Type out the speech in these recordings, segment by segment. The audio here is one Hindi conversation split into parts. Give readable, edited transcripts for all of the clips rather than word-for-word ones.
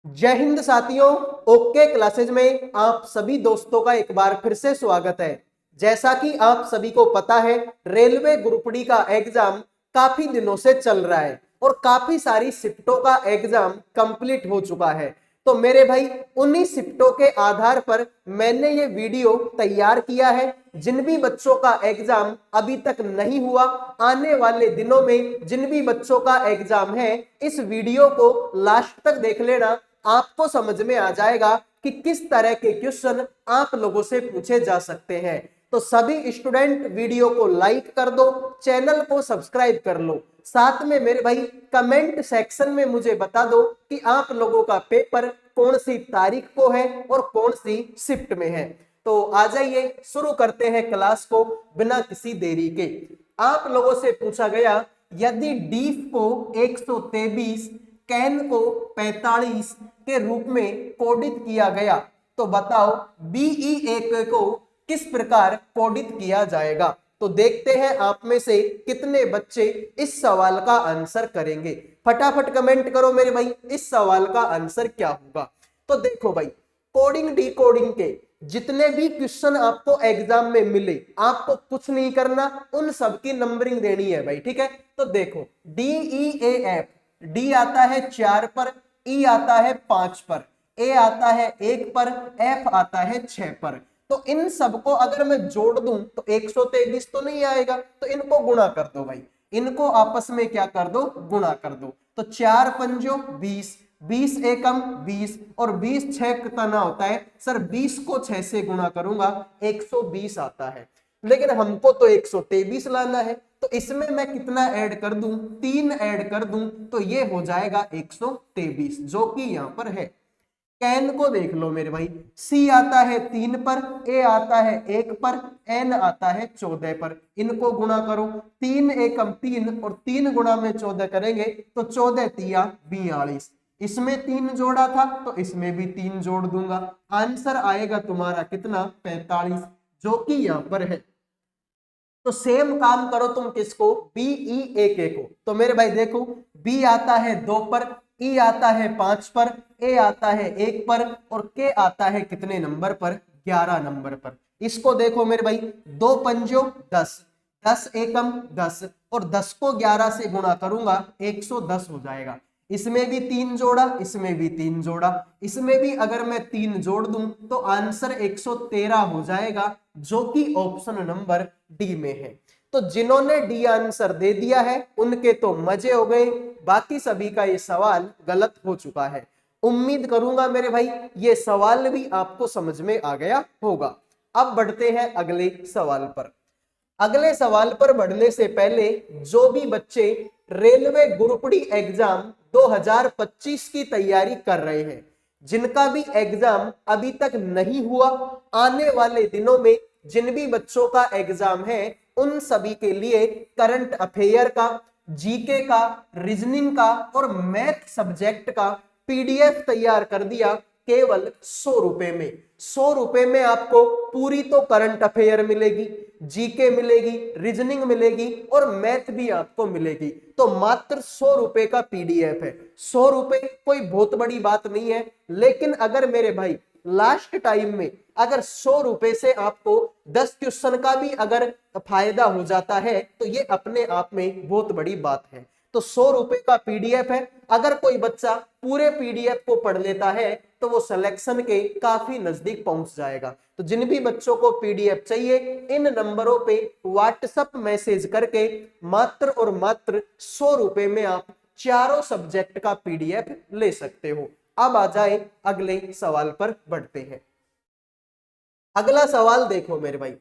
जय हिंद साथियों। ओके क्लासेज में आप सभी दोस्तों का एक बार फिर से स्वागत है। जैसा कि आप सभी को पता है, रेलवे ग्रुप डी का एग्जाम काफी दिनों से चल रहा है और काफी सारी शिफ्टों का एग्जाम कंप्लीट हो चुका है। तो मेरे भाई, उन्हीं शिफ्टों के आधार पर मैंने ये वीडियो तैयार किया है। जिन भी बच्चों का एग्जाम अभी तक नहीं हुआ, आने वाले दिनों में जिन भी बच्चों का एग्जाम है, इस वीडियो को लास्ट तक देख लेना। आपको समझ में आ जाएगा कि किस तरह के क्वेश्चन आप लोगों से पूछे जा सकते हैं। तो सभी स्टूडेंट वीडियो को लाइक कर दो, चैनल को सब्सक्राइब कर लो। साथ में मेरे भाई कमेंट सेक्शन में मुझे बता दो कि आप लोगों का पेपर कौन सी तारीख को है और कौन सी शिफ्ट में है। तो आ जाइए, शुरू करते हैं क्लास को बिना किसी देरी के। आप लोगों से पूछा गया, यदि डीफ को 123, कैन को 45 के रूप में कोडित किया गया तो बताओ बीई को किस प्रकार कोडित किया जाएगा। तो देखते हैं आप में से कितने बच्चे इस सवाल का आंसर करेंगे। फटाफट कमेंट करो मेरे भाई, इस सवाल का आंसर क्या होगा। तो देखो भाई, कोडिंग डी कोडिंग के जितने भी क्वेश्चन आपको एग्जाम में मिले, आपको कुछ नहीं करना, उन सब की नंबरिंग देनी है भाई, ठीक है। तो देखो DEAF, डी आता है 4 पर, ई आता है 5 पर, ए आता है 1 पर, एफ आता है 6 पर। तो इन सबको अगर मैं जोड़ दूं तो 123 तो नहीं आएगा, तो इनको गुणा कर दो भाई, इनको आपस में क्या कर दो, गुणा कर दो। तो 4 पंजो 20, 20 एकम 20 और 20 6 कितना होता है सर, 20 को 6 से गुणा करूंगा 120 आता है। लेकिन हमको तो 123 लाना है, तो इसमें मैं कितना ऐड कर दूं, 3 ऐड कर दूं, तो ये हो जाएगा 123 जो कि यहां पर है। कैन को देख लो मेरे भाई, सी आता है 3 पर, ए आता है 1 पर, एन आता है 14 पर। इनको गुणा करो, 3 एकम 3 और 3 गुणा में 14 करेंगे तो 14 तिया 42। इसमें 3 जोड़ा था तो इसमें भी 3 जोड़ दूंगा, आंसर आएगा तुम्हारा कितना, 45, जो कि यहां पर है। तो सेम काम करो तुम किसको, BEAK को। तो मेरे भाई देखो, बी आता है 2 पर, ई आता है 5 पर, ए आता है 1 पर और के आता है कितने नंबर पर, 11 नंबर पर। इसको देखो मेरे भाई, 2 पंजो 10, 10 एकम 10 और 10 को 11 से गुणा करूंगा 110 हो जाएगा। इसमें भी 3 जोड़ा, इसमें भी 3 जोड़ा, इसमें भी अगर मैं 3 जोड़ दूं तो आंसर 113 हो जाएगा, जो कि ऑप्शन नंबर डी में है। तो जिन्होंने डी आंसर दे दिया है उनके तो मजे हो गए, बाकी सभी का ये सवाल गलत हो चुका है। उम्मीद करूंगा मेरे भाई ये सवाल भी आपको समझ में आ गया होगा। अब बढ़ते हैं अगले सवाल पर। अगले सवाल पर बढ़ने से पहले जो भी बच्चे रेलवे ग्रुप डी एग्जाम 2025 की तैयारी कर रहे हैं, जिनका भी एग्जाम अभी तक नहीं हुआ, आने वाले दिनों में जिन भी बच्चों का एग्जाम है, उन सभी के लिए करंट अफेयर का, जीके का, रीजनिंग का और मैथ सब्जेक्ट का PDF तैयार कर दिया केवल 100 रुपए में। 100 रुपए में आपको पूरी तो करंट अफेयर मिलेगी, जीके मिलेगी, रीजनिंग मिलेगी और मैथ भी आपको मिलेगी। तो मात्र 100 रुपए का PDF है। 100 रुपए कोई बहुत बड़ी बात नहीं है, लेकिन अगर मेरे भाई लास्ट टाइम में अगर 100 रुपए से आपको 10 क्वेश्चन का भी अगर फायदा हो जाता है तो ये अपने आप में बहुत बड़ी बात है। तो 100 रुपए का PDF है, अगर कोई बच्चा पूरे PDF को पढ़ लेता है तो वो सिलेक्शन के काफी नजदीक पहुंच जाएगा। तो जिन भी बच्चों को PDF चाहिए, इन नंबरों पे व्हाट्सएप मैसेज करके मात्र और मात्र 100 रुपए में आप चारों सब्जेक्ट का PDF ले सकते हो। अब आ जाए अगले सवाल पर बढ़ते हैं। अगला सवाल देखो मेरे भाई,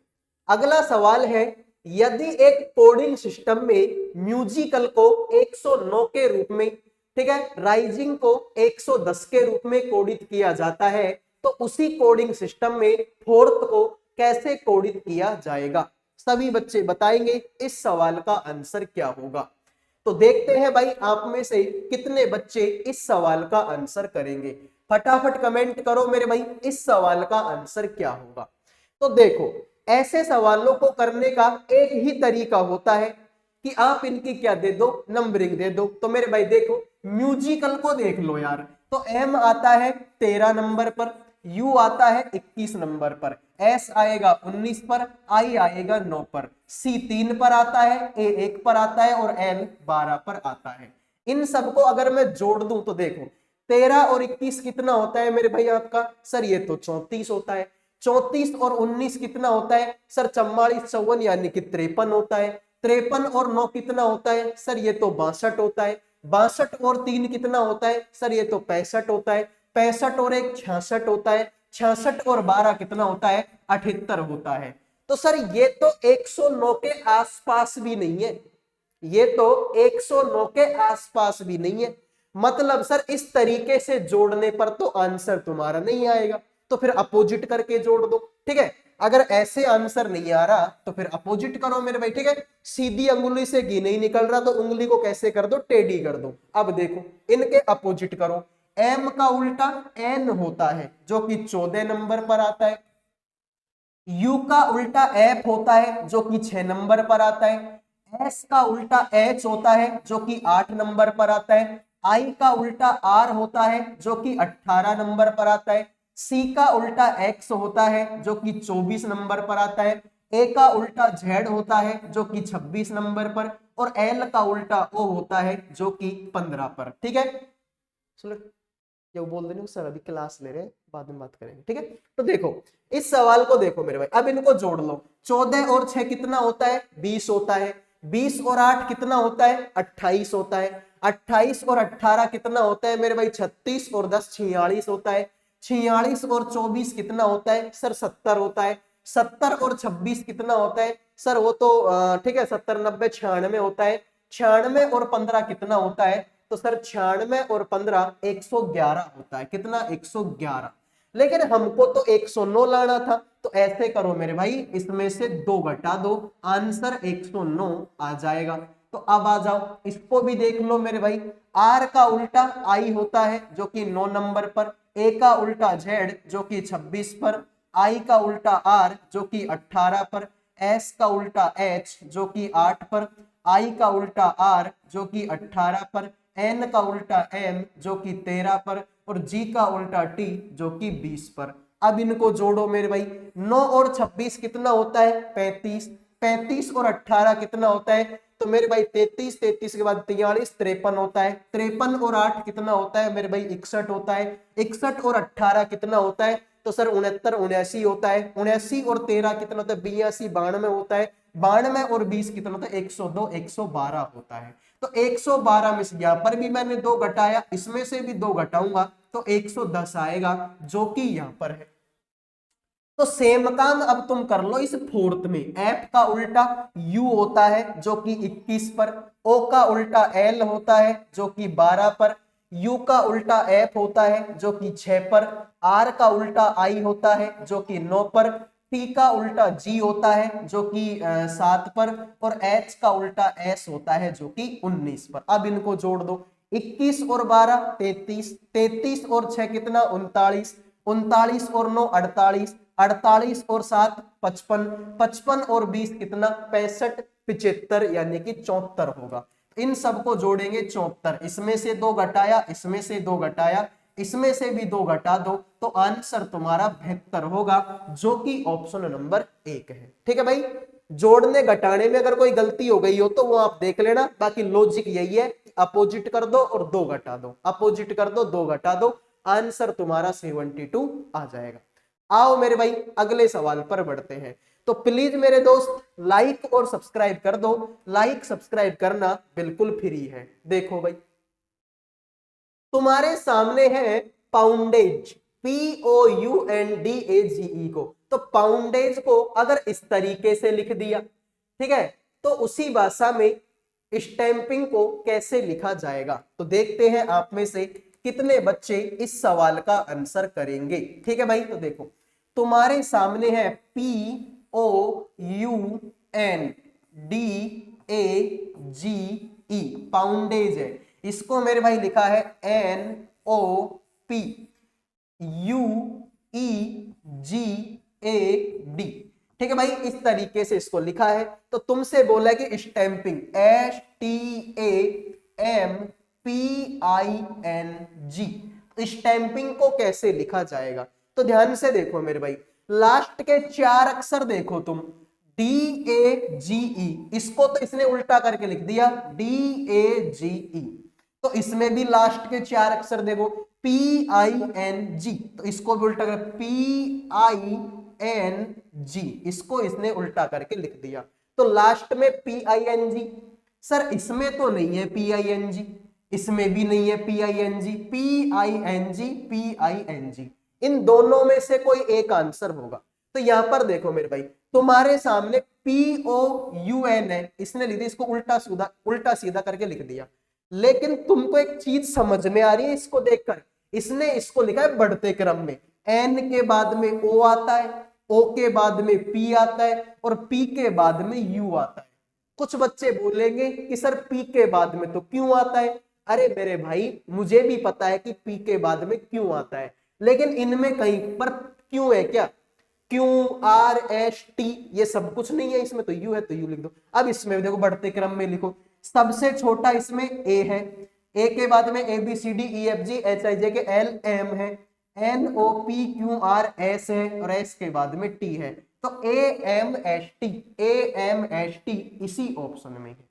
अगला सवाल है, यदि एक कोडिंग सिस्टम में म्यूजिकल को 109 के रूप में, ठीक है, राइजिंग को 110 के रूप में कोडित किया जाता है, तो उसी कोडिंग सिस्टम में फोर्थ को कैसे कोडित किया जाएगा। सभी बच्चे बताएंगे इस सवाल का आंसर क्या होगा। तो देखते हैं भाई आप में से कितने बच्चे इस सवाल का आंसर करेंगे। फटाफट कमेंट करो मेरे भाई, इस सवाल का आंसर क्या होगा। तो देखो, ऐसे सवालों को करने का एक ही तरीका होता है कि आप इनकी क्या दे दो, नंबरिंग दे दो। तो मेरे भाई देखो, म्यूजिकल को देख लो यार, तो तो M आता है 13 नंबर पर, U आता है 21 नंबर पर, S आएगा 19 पर, I आएगा 9 पर, C 3 पर आता है, A 1 पर आता है और L 12 पर आता है। इन सबको अगर मैं जोड़ दूं तो देखो 13 और 21 कितना होता है मेरे भाई आपका, सर ये तो 34 होता है। 34 और 19 कितना होता है सर, 44 54 यानी कि 53 होता है। 53 और 9 कितना होता है सर, ये तो 62 होता है। 62 और 3 कितना होता है सर, ये तो 65 होता है। 65 और 1 66 होता है। 66 और 12 कितना होता है, 78 होता है। तो सर ये तो 109 के आसपास भी नहीं है, ये तो 109 के आसपास भी नहीं है। मतलब सर इस तरीके से जोड़ने पर तो आंसर तुम्हारा नहीं आएगा, तो फिर अपोजिट करके जोड़ दो। ठीक है, अगर ऐसे आंसर नहीं आ रहा तो फिर अपोजिट करो मेरे भाई। ठीक है, सीधी अंगुली से घी नहीं निकल रहा तो उंगली को कैसे कर दो, टेढ़ी कर दो। अब देखो इनके अपोजिट करो। M का उल्टा N होता है जो कि 14 नंबर पर आता है। U का उल्टा F होता है जो कि 6 नंबर पर आता है। S का उल्टा H होता है जो कि 8 नंबर पर आता है। I का उल्टा R होता है जो कि 18 नंबर पर आता है। C का उल्टा X होता है जो कि 24 नंबर पर आता है। A का उल्टा Z होता है जो कि 26 नंबर पर, और L का उल्टा O होता है जो कि 15 पर। ठीक है, चलो जो बोल देने सर अभी क्लास ले रहे हैं, बाद में बात करेंगे। ठीक है, तो देखो इस सवाल को देखो मेरे भाई, अब इनको जोड़ लो। 14 और 6 कितना होता है, 20 होता है। 20 और 8 कितना होता है, 28 होता है। 28 और 18 कितना होता है मेरे भाई, 36, और 10 46 होता है। 46 और 24 कितना होता है सर, 70 होता है। 70 और 26 कितना होता है सर, वो तो ठीक है 70 90 96 होता है। 96 और 15 कितना होता है, तो सर 96 और 15 111 होता है। कितना, 111। लेकिन हमको तो 109 लाना था, तो ऐसे करो मेरे भाई, इसमें से 2 घटा दो, आंसर 109 आ जाएगा। तो अब आ जाओ, इसको भी देख लो मेरे भाई। R का उल्टा I होता है जो कि 9 नंबर पर। A का उल्टा Z जो कि 26 पर। I का उल्टा R जो कि 18 पर। S का उल्टा H जो कि 8 पर। I का उल्टा R जो कि 18 पर। N का उल्टा M जो कि 13 पर, और G का उल्टा T जो कि 20 पर। अब इनको जोड़ो मेरे भाई। 9 और 26 कितना होता है, 35। 35 और 18 कितना होता है, तो मेरे भाई 33। 33 के बाद 43, 53 होता है। 53 और 8 कितना होता है मेरे भाई, 61 होता है। 61 और 18 कितना होता है, तो सर 69 79 होता है। 79 और 13 कितना होता है, 82 92 होता है। 92 और 20 कितना होता है, 102 112 होता है। तो 112 में से यहाँ पर भी मैंने 2 घटाया, इसमें से भी 2 घटाऊंगा तो 110 आएगा जो कि यहाँ पर है। तो सेम काम अब तुम कर लो इस फोर्थ में। F का उल्टा U होता है जो कि 21 पर। O का उल्टा L होता है जो कि 12 पर। U का उल्टा F होता है जो कि 6 पर। R का उल्टा I होता है जो कि 9 पर। T का उल्टा G होता है जो कि 7 पर, और H का उल्टा S होता है जो कि 19 पर। अब इनको जोड़ दो। 21 और 12 33। 33 और 6 कितना, 39। 39 और 9 48। 48 और 7 55। 55 और 20 कितना, 65 75 यानी कि 74 होगा। इन सबको जोड़ेंगे 74। इसमें से 2 घटाया, इसमें से 2 घटाया, इसमें से भी 2 घटा दो, तो आंसर तुम्हारा 72 होगा जो कि ऑप्शन नंबर 1 है। ठीक है भाई, जोड़ने घटाने में अगर कोई गलती हो गई हो तो वो आप देख लेना, बाकी लॉजिक यही है, अपोजिट कर दो और 2 घटा दो, अपोजिट कर दो 2 घटा दो, आंसर तुम्हारा 72 आ जाएगा। आओ मेरे भाई अगले सवाल पर बढ़ते हैं। तो प्लीज मेरे दोस्त लाइक और सब्सक्राइब कर दो। लाइक सब्सक्राइब करना बिल्कुल फ्री है। देखो भाई तुम्हारे सामने है पाउंडेज, POUNDAGE को। तो पाउंडेज को अगर इस तरीके से लिख दिया, ठीक है, तो उसी भाषा में स्टैंपिंग को कैसे लिखा जाएगा। तो देखते हैं आप में से कितने बच्चे इस सवाल का आंसर करेंगे। ठीक है भाई, तो देखो तुम्हारे सामने है POUNDAGE, पाउंडेज है। इसको मेरे भाई लिखा है NOPUEGAD। ठीक है भाई, इस तरीके से इसको लिखा है। तो तुमसे बोला है कि स्टैंपिंग STAMPING, स्टैंपिंग को कैसे लिखा जाएगा। तो ध्यान से देखो मेरे भाई, लास्ट के 4 अक्षर देखो तुम, DAGE, इसको तो इसने उल्टा करके लिख दिया DAGE। तो इसमें भी लास्ट के 4 अक्षर देखो, PING, तो इसको भी उल्टा कर PING, इसको इसने उल्टा करके लिख दिया। तो लास्ट में PING, सर इसमें तो नहीं है PING, इसमें भी नहीं है PING, PING, इन दोनों में से कोई एक आंसर होगा। तो यहां पर देखो मेरे भाई, तुम्हारे सामने POUN है, इसने लिख दिया, इसको उल्टा सीधा करके लिख दिया। लेकिन तुमको एक चीज समझ में आ रही है इसको देखकर, इसने इसको लिखा है बढ़ते क्रम में, N के बाद में O आता है, O के बाद में P आता है और P के बाद में U आता है। कुछ बच्चे बोलेंगे कि सर P के बाद में तो Q आता है। अरे मेरे भाई, मुझे भी पता है कि P के बाद में Q आता है, लेकिन इनमें कहीं पर Q है क्या? QRST ये सब कुछ नहीं है, इसमें तो U है, तो U लिख दो। अब इसमें देखो बढ़ते क्रम में लिखो, सबसे छोटा इसमें A है, A के बाद में ABCDEFGHIJKL M है, NOPQRS है और S के बाद में T है। तो AMST इसी ऑप्शन में है।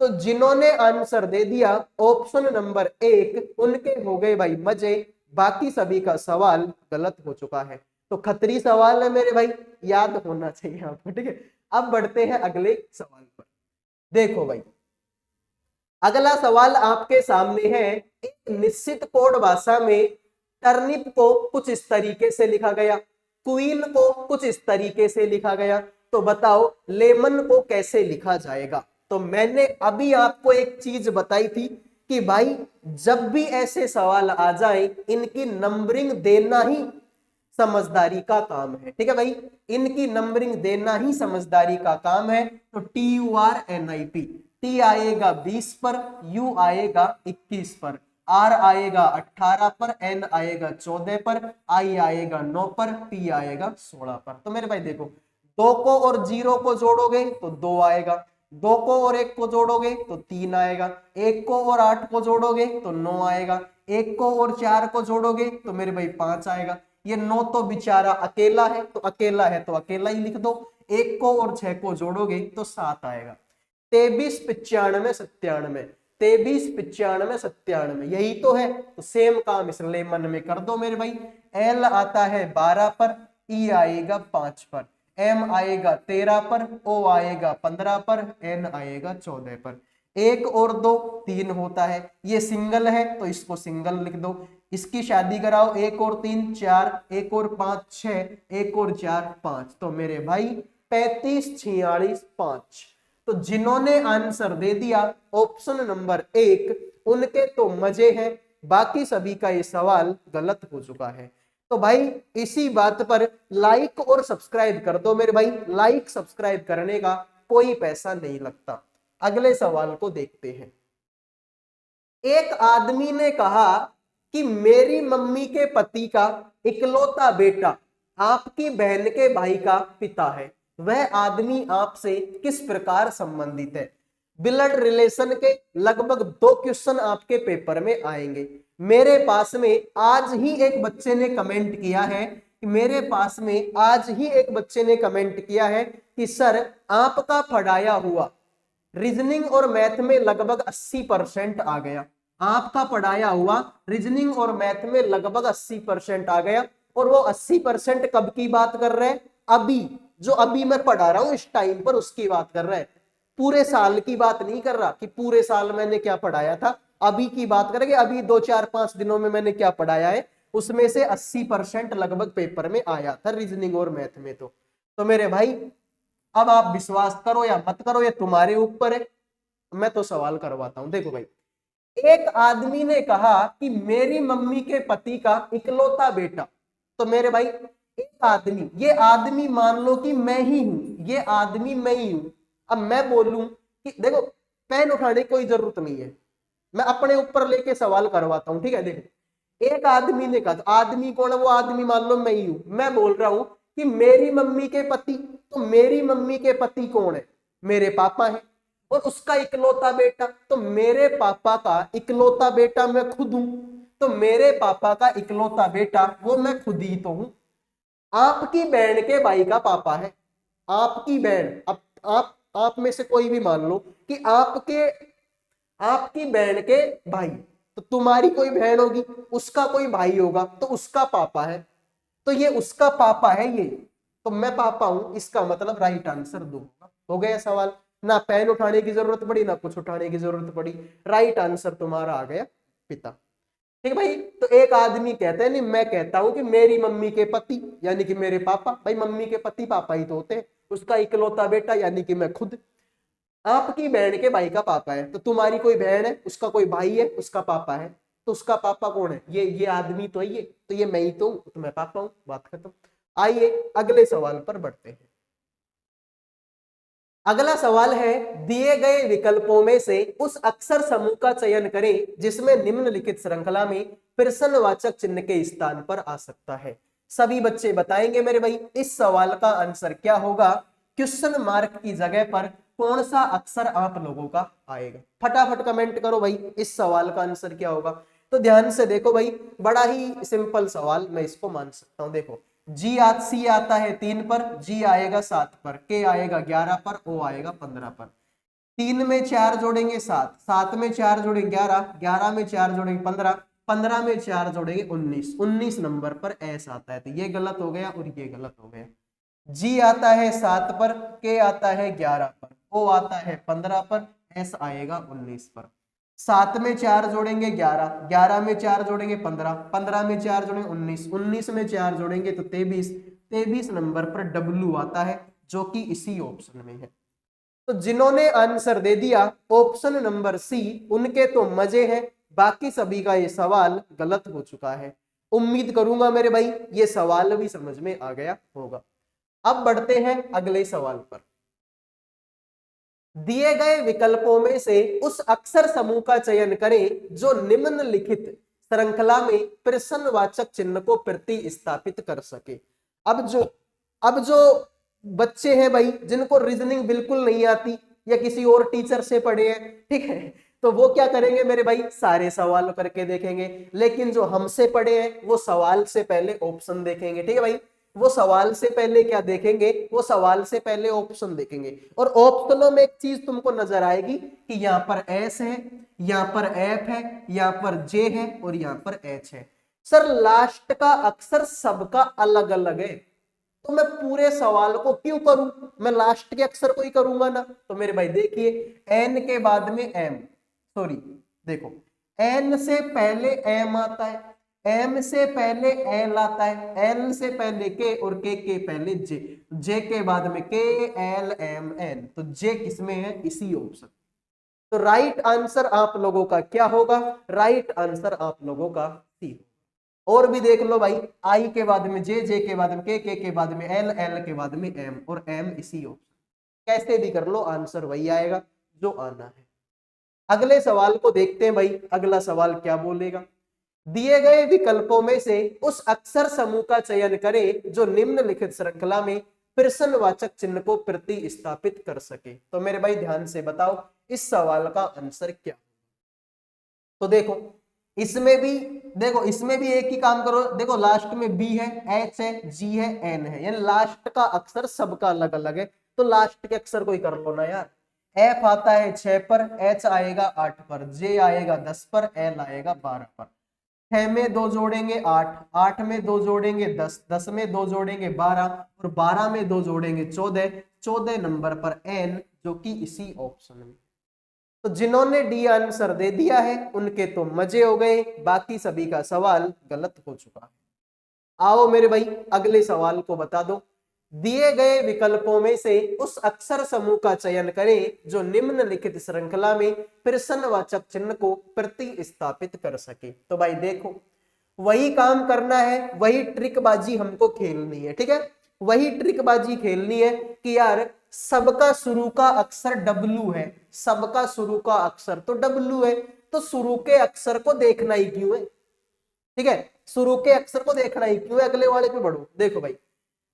तो जिन्होंने आंसर दे दिया ऑप्शन नंबर 1, उनके हो गए भाई मजे, बाकी सभी का सवाल गलत हो चुका है। तो खतरी सवाल है मेरे भाई, याद होना चाहिए आपको, ठीक है। अब बढ़ते हैं अगले सवाल पर। देखो भाई, अगला सवाल आपके सामने है। एक निश्चित कोड भाषा में टर्निप को कुछ इस तरीके से लिखा गया, क्वीन को कुछ इस तरीके से लिखा गया, तो बताओ लेमन को कैसे लिखा जाएगा। तो मैंने अभी आपको एक चीज बताई थी कि भाई जब भी ऐसे सवाल आ जाए, इनकी नंबरिंग देना ही समझदारी का काम है, ठीक है भाई, इनकी नंबरिंग देना ही समझदारी का काम है। तो TURNIP, T आएगा 20 पर, U आएगा 21 पर, R आएगा 18 पर, N आएगा 14 पर, I आएगा 9 पर, P आएगा 16 पर। तो मेरे भाई देखो, 2 को और 0 को जोड़ोगे तो 2 आएगा, 2 को और 1 को जोड़ोगे तो 3 आएगा, 1 को और 8 को जोड़ोगे तो 9 आएगा, 1 को और 4 को जोड़ोगे तो मेरे भाई 5 आएगा। ये 9 तो बेचारा अकेला है, तो अकेला है तो अकेला ही लिख दो। 1 को और 6 को जोड़ोगे तो 7 आएगा। 23 95 97, 23 95 97, यही तो है। तो सेम काम इस लेमन में कर दो मेरे भाई। L आता है 12 पर, E आएगा 5 पर, M आएगा 13 पर, O आएगा 15 पर, N आएगा 14 पर। 1 और 2 3 होता है, ये सिंगल है तो इसको सिंगल लिख दो। इसकी शादी कराओ, 1 और 3 4, 1 और 5 6, 1 और 4 5। तो मेरे भाई 35 46 5। तो जिन्होंने आंसर दे दिया ऑप्शन नंबर 1, उनके तो मजे हैं, बाकी सभी का ये सवाल गलत हो चुका है। तो भाई इसी बात पर लाइक और सब्सक्राइब कर दो मेरे भाई, लाइक सब्सक्राइब करने का कोई पैसा नहीं लगता। अगले सवाल को देखते हैं। एक आदमी ने कहा कि मेरी मम्मी के पति का इकलौता बेटा आपकी बहन के भाई का पिता है, वह आदमी आपसे किस प्रकार संबंधित है। ब्लड रिलेशन के लगभग 2 क्वेश्चन आपके पेपर में आएंगे। मेरे पास में आज ही एक बच्चे ने कमेंट किया है कि मेरे पास में आज ही एक बच्चे ने कमेंट किया है कि सर आपका पढ़ाया हुआ रीजनिंग और मैथ में लगभग 80% आ गया। आपका पढ़ाया हुआ रीजनिंग और मैथ में लगभग 80% आ गया। और वो 80% कब की बात कर रहे हैं? अभी, जो अभी मैं पढ़ा रहा हूं इस टाइम पर, उसकी बात कर रहा है। पूरे साल की बात नहीं कर रहा कि पूरे साल मैंने क्या पढ़ाया था, अभी की बात करेंगे। अभी 2 4 5 दिनों में मैंने क्या पढ़ाया है, उसमें से 80% लगभग पेपर में आया था रीजनिंग और मैथ में। तो मेरे भाई अब आप विश्वास करो या मत करो, ये तुम्हारे ऊपर है। मैं तो सवाल करवाता हूं। देखो भाई, एक आदमी ने कहा कि मेरी मम्मी के पति का इकलौता बेटा। तो मेरे भाई एक आदमी, ये आदमी मान लो कि मैं ही हूं, ये आदमी मैं ही हूं। अब मैं बोलूं कि देखो, पेन उठाने की कोई जरूरत नहीं है, मैं अपने ऊपर लेके सवाल करवाता हूं, ठीक है। देखो, एक आदमी ने कहा, तो आदमी कौन है? वो आदमी मान लो मैं ही हूं। मैं बोल रहा हूं कि मेरी मम्मी के पति, तो मेरी मम्मी के पति कौन है? मेरे पापा है। और उसका इकलौता बेटा, तो मेरे पापा का इकलौता बेटा मैं खुद हूं। तो मेरे पापा का इकलौता बेटा वो मैं खुद ही तो हूं। आपकी बहन के भाई का पापा है, आपकी बहन, अब आप में से कोई भी मान लो कि आपकी बहन के भाई, तो तुम्हारी कोई बहन होगी, उसका कोई भाई होगा, तो उसका पापा है, तो ये उसका पापा है ये, तो मैं पापा हूं, इसका मतलब राइट आंसर दो होगा। हो गया सवाल, ना पेन उठाने की जरूरत पड़ी ना कुछ उठाने की जरूरत पड़ी, राइट आंसर तुम्हारा आ गया पिता। ठीक है भाई। तो एक आदमी कहता है, नहीं मैं कहता हूं कि मेरी मम्मी के पति यानी कि मेरे पापा, भाई मम्मी के पति पापा ही तो होते हैं, उसका इकलौता बेटा यानी कि मैं खुद। आपकी बहन के भाई का पापा है, तो तुम्हारी कोई बहन है, उसका कोई भाई है, उसका पापा है, तो उसका पापा कौन है? ये आदमी तो ये, तो ये मैं ही तो हूं, तो मैं पापा हूं, बात खत्म। आइए अगले सवाल पर बढ़ते हैं। अगला सवाल है, दिए गए विकल्पों में से उस अक्षर समूह का चयन करें जिसमें निम्नलिखित श्रृंखला में प्रश्नवाचक चिन्ह के स्थान पर आ सकता है। सभी बच्चे बताएंगे मेरे भाई इस सवाल का आंसर क्या होगा, क्वेश्चन मार्क की जगह पर कौन सा अक्षर आप लोगों का आएगा। फटाफट कमेंट करो भाई इस सवाल का आंसर क्या होगा। तो ध्यान से देखो भाई, बड़ा ही सिंपल सवाल, मैं इसको मान सकता हूं। देखो सी आता है 3 पर, जी आएगा 7 पर, के आएगा 11 पर, ओ आएगा 15 पर। 3 में 4 जोड़ेंगे 7, 7 में 4 जोड़ेंगे 11, 11 में 4 जोड़ेंगे 15, 15 में 4 जोड़ेंगे 19, 19 नंबर पर एस आता है। तो ये गलत हो गया और ये गलत हो गया। जी आता है 7 पर, के आता है 11 पर, ओ आता है 15 पर, एस आएगा 19 पर। 7 में 4 जोड़ेंगे 11, 11 में 4 जोड़ेंगे 15, 15 में 4 जोड़ेंगे 19, 19 में 4 जोड़ेंगे तो 23, 23 नंबर पर डब्लू आता है जो कि इसी ऑप्शन में है। तो जिन्होंने आंसर दे दिया ऑप्शन नंबर सी, उनके तो मजे हैं, बाकी सभी का ये सवाल गलत हो चुका है। उम्मीद करूंगा मेरे भाई ये सवाल भी समझ में आ गया होगा। अब बढ़ते हैं अगले सवाल पर। दिए गए विकल्पों में से उस अक्षर समूह का चयन करें जो निम्नलिखित श्रृंखला में प्रश्नवाचक चिन्ह को प्रतिस्थापित कर सके। अब जो बच्चे हैं भाई जिनको रीजनिंग बिल्कुल नहीं आती या किसी और टीचर से पढ़े हैं, ठीक है, तो वो क्या करेंगे मेरे भाई, सारे सवाल करके देखेंगे। लेकिन जो हमसे पढ़े हैं वो सवाल से पहले ऑप्शन देखेंगे। ठीक है भाई, वो सवाल से पहले क्या देखेंगे, वो सवाल से पहले ऑप्शन देखेंगे। और ऑप्शनों में एक चीज तुमको नजर आएगी कि यहाँ पर एस है, यहाँ पर एफ है, यहाँ पर जे है और यहाँ पर एच है। सर लास्ट का अक्षर सबका अलग अलग है, तो मैं पूरे सवाल को क्यों करूं, मैं लास्ट के अक्षर को ही करूंगा ना। तो मेरे भाई देखिए, एन के बाद में एम, सॉरी देखो, एन से पहले एम आता है, एम से पहले एल आता है, एल से पहले के और के पहले जे, जे के बाद में के एल एम एन, तो जे किसमें है, इसी ऑप्शन। तो राइट आंसर आप लोगों का क्या होगा, राइट आंसर आप लोगों का सी। और भी देख लो भाई, आई के बाद में जे, जे के बाद में के बाद में एल, एल के बाद में एम और एम इसी ऑप्शन। कैसे भी कर लो आंसर वही आएगा जो आना है। अगले सवाल को देखते हैं भाई, अगला सवाल क्या बोलेगा। दिए गए विकल्पों में से उस अक्षर समूह का चयन करें जो निम्नलिखित श्रृंखला में प्रश्नवाचक चिन्ह को प्रतिस्थापित कर सके। तो मेरे भाई ध्यान से बताओ इस सवाल का आंसर क्या। तो देखो इसमें भी एक ही काम करो। देखो लास्ट में बी है, एच है, जी है, एन है, यानी लास्ट का अक्षर सबका अलग अलग है, तो लास्ट के अक्षर को ही कर लो ना यार। एफ आता है 6 पर, एच आएगा 8 पर, जे आएगा 10 पर, एल आएगा 12 पर। 6 में 2 जोड़ेंगे 8, 8 में 2 जोड़ेंगे 10, 10 में 2 जोड़ेंगे 12 और 12 में 2 जोड़ेंगे 14, 14 नंबर पर एन जो कि इसी ऑप्शन में। तो जिन्होंने डी आंसर दे दिया है उनके तो मजे हो गए, बाकी सभी का सवाल गलत हो चुका है। आओ मेरे भाई अगले सवाल को बता दो। दिए गए विकल्पों में से उस अक्षर समूह का चयन करें जो निम्नलिखित श्रृंखला में प्रश्नवाचक चिन्ह को प्रतिस्थापित कर सके। तो भाई देखो वही काम करना है, वही ट्रिकबाजी हमको खेलनी है, ठीक है, वही ट्रिकबाजी खेलनी है कि यार सबका शुरू का अक्षर डब्लू है, सबका शुरू का अक्षर तो डब्लू है, तो शुरू के अक्षर को देखना ही क्यों है, ठीक है, शुरू के अक्षर को देखना ही क्यों है। अगले वाले पे बढ़ो, देखो भाई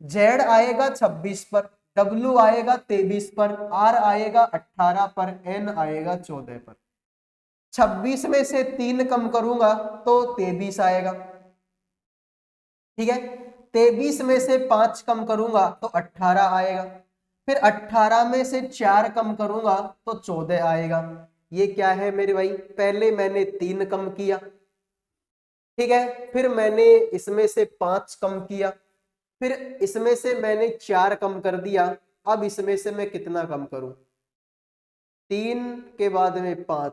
जेड आएगा 26 पर, डब्लू आएगा 23 पर, आर आएगा 18 पर, एन आएगा 14 पर। 26 में से 3 कम करूंगा तो 23 आएगा, ठीक है। 23 में से 5 कम करूंगा तो 18 आएगा, फिर 18 में से 4 कम करूंगा तो 14 आएगा। ये क्या है मेरे भाई, पहले मैंने 3 कम किया, ठीक है, फिर मैंने इसमें से 5 कम किया, फिर इसमें से मैंने 4 कम कर दिया। अब इसमें से मैं कितना कम करूं, 3 के बाद में 5,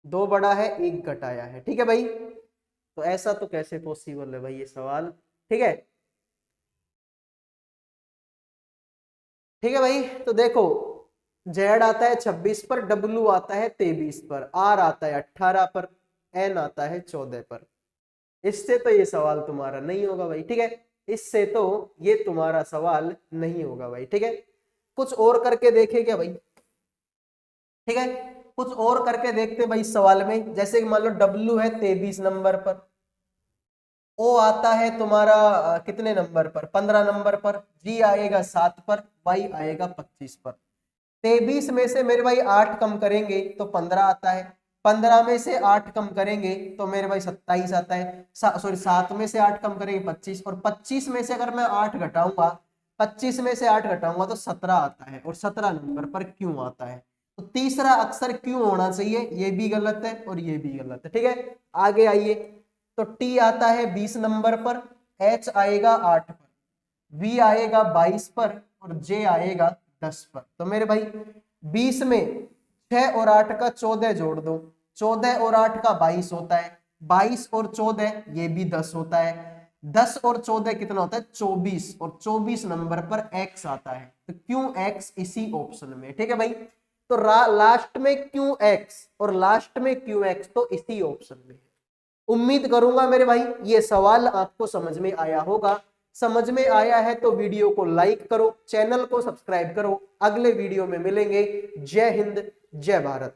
2 बड़ा है 1 घटाया है, ठीक है भाई। तो ऐसा तो कैसे पॉसिबल है भाई ये सवाल, ठीक है। ठीक है भाई, तो देखो जेड आता है 26 पर, डब्लू आता है 23 पर, आर आता है 18 पर, एन आता है 14 पर। इससे तो ये सवाल तुम्हारा नहीं होगा भाई, ठीक है, इससे तो ये तुम्हारा सवाल नहीं होगा भाई, ठीक है। कुछ और करके देखे क्या भाई, ठीक है, कुछ और करके देखते भाई सवाल में। जैसे कि मान लो डब्लू है 23 नंबर पर, ओ आता है तुम्हारा कितने नंबर पर, 15 नंबर पर, जी आएगा 7 पर, वाई आएगा 25 पर। 23 में से मेरे भाई 8 कम करेंगे तो 15 आता है, 15 में से 8 कम करेंगे तो मेरे भाई 27 आता है, सॉरी 7 में से 8 कम करेंगे 25, और 25 में से अगर मैं 8 घटाऊंगा, 25 में से 8 घटाऊंगा तो 17 आता है, और 17 नंबर पर क्यों आता है। तो तीसरा अक्षर क्यों होना चाहिए, ये भी गलत है और ये भी गलत है, ठीक है। आगे आइए, तो टी आता है 20 नंबर पर, एच आएगा 8 पर, वी आएगा 22 पर, और जे आएगा 10 पर। तो मेरे भाई 20 में 6 और 8 का 14 जोड़ दो, 14 और 8 का 22 होता है, 22 और 14 ये भी 10 होता है, 10 और 14 कितना होता है 24, और 24 नंबर पर एक्स आता है। तो क्यों एक्स इसी ऑप्शन में, ठीक है भाई। तो लास्ट में क्यों एक्स और लास्ट में क्यों एक्स, तो इसी ऑप्शन में। उम्मीद करूंगा मेरे भाई ये सवाल आपको समझ में आया होगा। समझ में आया है तो वीडियो को लाइक करो, चैनल को सब्सक्राइब करो। अगले वीडियो में मिलेंगे। जय हिंद, जय भारत।